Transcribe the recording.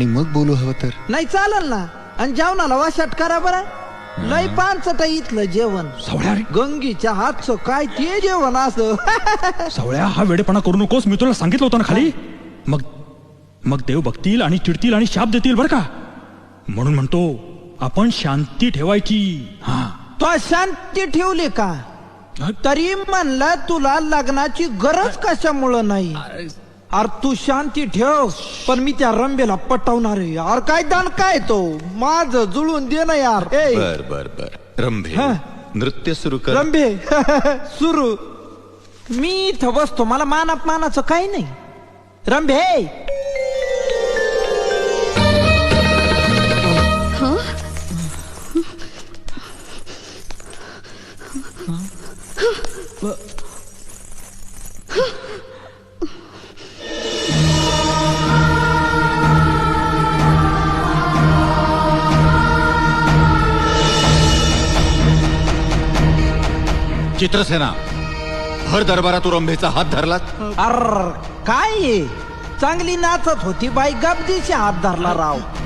आणि मग बोलू हवं तर. नाही चालेल ना. आणि जेवणाला वाशाट करा बरं. लय पानचट जेवण जेवण. सावळ्या रे, गंगीच्या हातचं काय ते जेवण असं. सावळ्या हा वेडेपणा करू नकोस. मी तुला सांगितलं होतं ना खाली. मग मग देव बघतील आणि चिडतील आणि शाप देतील बरं का. म्हणून म्हणतो आपण शांती ठेवायची. हा, तो शांती ठेवली का? तरी म्हणलं तुला लग्नाची गरज कशामुळं नाही. अरे तू शांती ठेव. पण मी त्या रंबेला पटवणार आहे यार. काय दान काय तो माझं जुळून दे ना यार. ए बर बर बर रंभे, नृत्य सुरू कर. रंबे सुरू. मी इथं बसतो, मला मानाचं काही नाही. रंबे चित्रसेना, भर दरबारात तू रंभेचा हात धरलात. अर काय चांगली नाचत होती बाई, गपदीशी हात धरला राव.